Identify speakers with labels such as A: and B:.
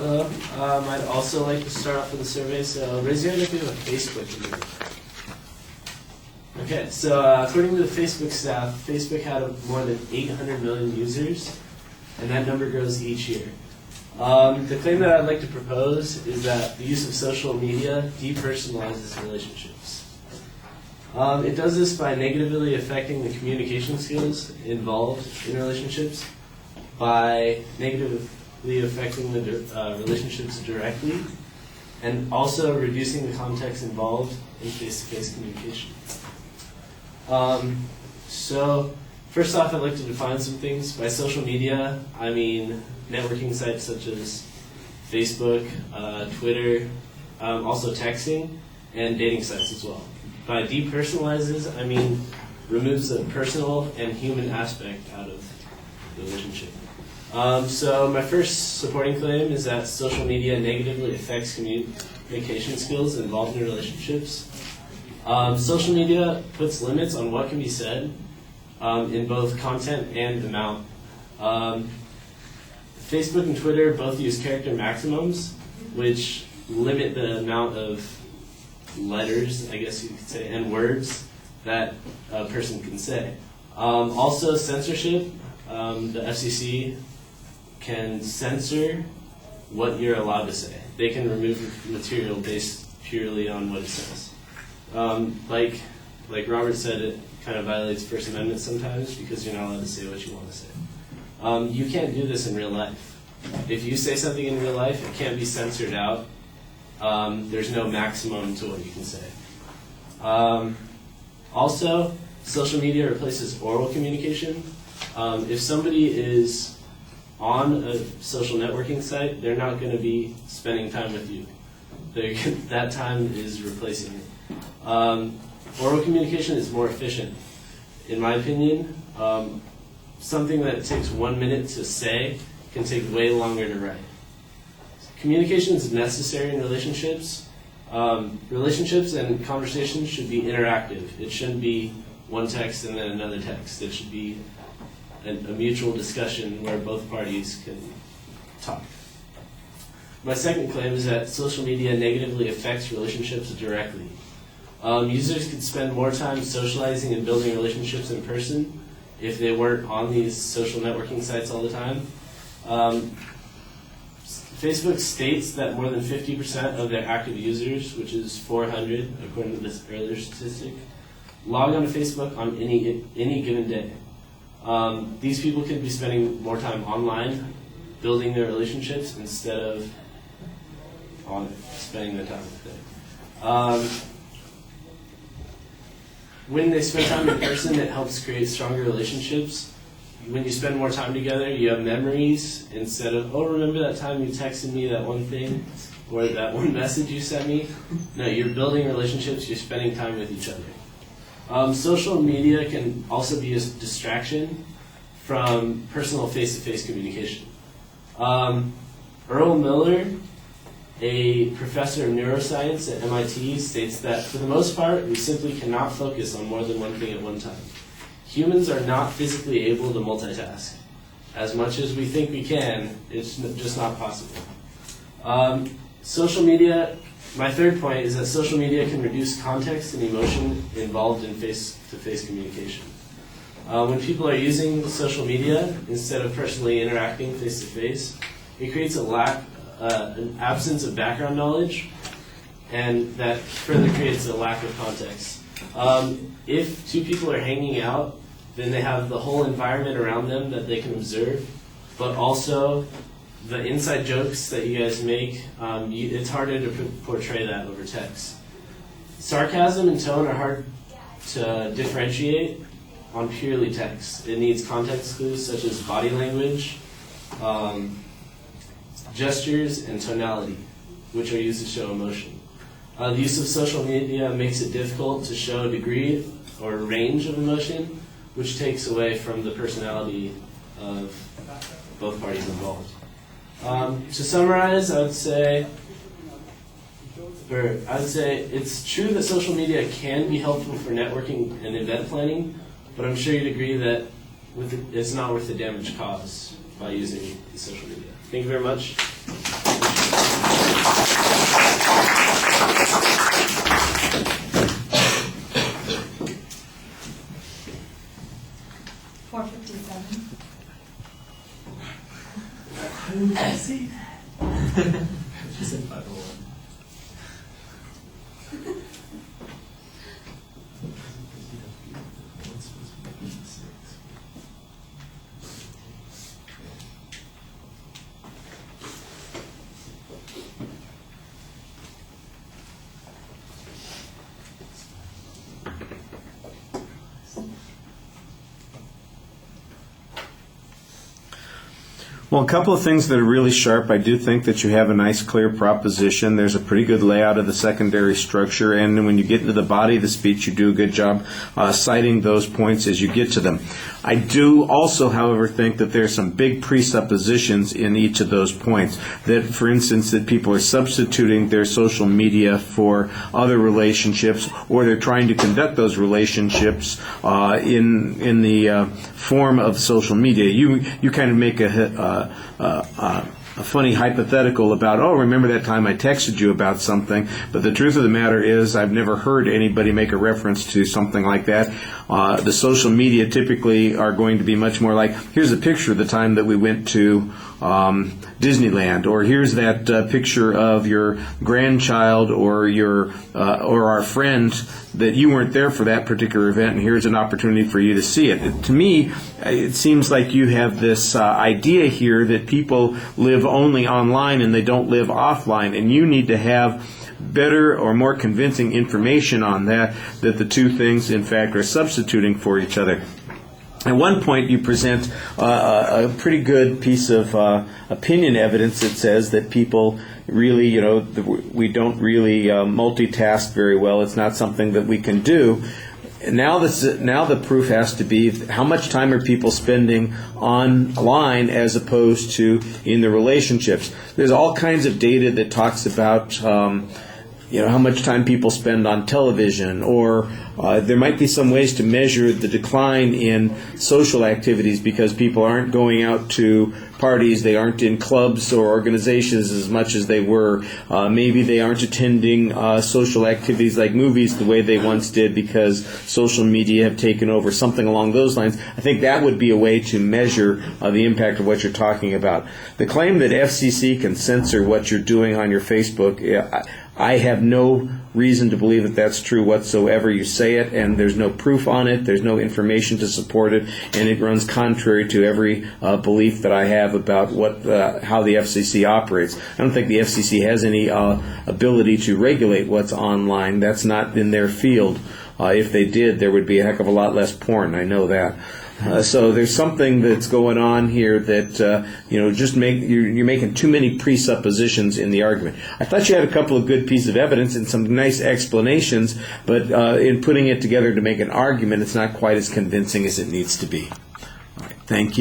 A: Hello. I'd also like to start off with a survey. So raise your hand if you have a Facebook user. Okay, so according to the Facebook staff, Facebook had more than 800 million users, and that number grows each year. The claim that I'd like to propose is that the use of social media depersonalizes relationships. It does this by negatively affecting the communication skills involved in relationships, by negatively affecting the relationships directly, and also reducing the context involved in face-to-face communication. So first off, I'd like to define some things. By social media, I mean networking sites such as Facebook, Twitter, also texting, and dating sites as well. By depersonalizes, I mean removes the personal and human aspect out of the relationship. So my first supporting claim is that social media negatively affects communication skills involved in relationships. Social media puts limits on what can be said in both content and amount. Facebook and Twitter both use character maximums, which limit the amount of letters, I guess you could say, and words that a person can say. Also censorship, the FCC can censor what you're allowed to say. They can remove material based purely on what it says. Like Robert said, it kind of violates First Amendment sometimes because you're not allowed to say what you want to say. You can't do this in real life. If you say something in real life, it can't be censored out. There's no maximum to what you can say. Also, social media replaces oral communication. If somebody is on a social networking site, they're not going to be spending time with you. That time is replacing it. Oral communication is more efficient. In my opinion, something that takes 1 minute to say can take way longer to write. Communication is necessary in relationships. Relationships and conversations should be interactive. It shouldn't be one text and then another text. It should be a mutual discussion where both parties can talk. My second claim is that social media negatively affects relationships directly. Users could spend more time socializing and building relationships in person if they weren't on these social networking sites all the time. Facebook states that more than 50% of their active users, which is 400 according to this earlier statistic, log on to Facebook on any given day. These people could be spending more time online building their relationships instead of spending their time with it. When they spend time in person, it helps create stronger relationships. When you spend more time together, you have memories instead of, oh, remember that time you texted me that one thing or that one message you sent me? No, you're building relationships, you're spending time with each other. Social media can also be a distraction from personal face-to-face communication. Earl Miller, a professor of neuroscience at MIT, states that for the most part, we simply cannot focus on more than one thing at one time. Humans are not physically able to multitask. As much as we think we can, it's just not possible. Social media, my third point is that social media can reduce context and emotion involved in face-to-face communication. When people are using social media instead of personally interacting face-to-face, it creates an absence of background knowledge, and that further creates a lack of context. If two people are hanging out, then they have the whole environment around them that they can observe, but also the inside jokes that you guys make, it's harder to portray that over text. Sarcasm and tone are hard to differentiate on purely text. It needs context clues such as body language, gestures, and tonality, which are used to show emotion. The use of social media makes it difficult to show a degree or range of emotion, which takes away from the personality of both parties involved. To summarize, I would say it's true that social media can be helpful for networking and event planning, but I'm sure you'd agree that it's not worth the damage caused by using social media. Thank you very much. How did I say that? She said 501.
B: Well, a couple of things that are really sharp. I do think that you have a nice, clear proposition. There's a pretty good layout of the secondary structure, and when you get into the body of the speech, you do a good job citing those points as you get to them. I do also, however, think that there's some big presuppositions in each of those points. That, for instance, that people are substituting their social media for other relationships, or they're trying to conduct those relationships in the form of social media. You kind of make a funny hypothetical about, oh, remember that time I texted you about something, but the truth of the matter is I've never heard anybody make a reference to something like that. The social media typically are going to be much more like, here's a picture of the time that we went to Disneyland, or here's that picture of your grandchild or our friend that you weren't there for that particular event, and here's an opportunity for you to see it. To me, it seems like you have this idea here that people live only online and they don't live offline, and you need to have better or more convincing information on that the two things, in fact, are substituting for each other. At one point, you present a pretty good piece of opinion evidence that says that people really, we don't really multitask very well. It's not something that we can do. Now the proof has to be how much time are people spending online as opposed to in the relationships. There's all kinds of data that talks about how much time people spend on television, or there might be some ways to measure the decline in social activities because people aren't going out to parties, they aren't in clubs or organizations as much as they were. Maybe they aren't attending social activities like movies the way they once did because social media have taken over, something along those lines. I think that would be a way to measure the impact of what you're talking about. The claim that FCC can censor what you're doing on your Facebook, I have no reason to believe that that's true whatsoever. You say it, and there's no proof on it. There's no information to support it, and it runs contrary to every belief that I have about how the FCC operates. I don't think the FCC has any ability to regulate what's online. That's not in their field. If they did, there would be a heck of a lot less porn. I know that. So there's something that's going on here that you're making too many presuppositions in the argument. I thought you had a couple of good pieces of evidence and some nice explanations, but in putting it together to make an argument, it's not quite as convincing as it needs to be. All right, thank you.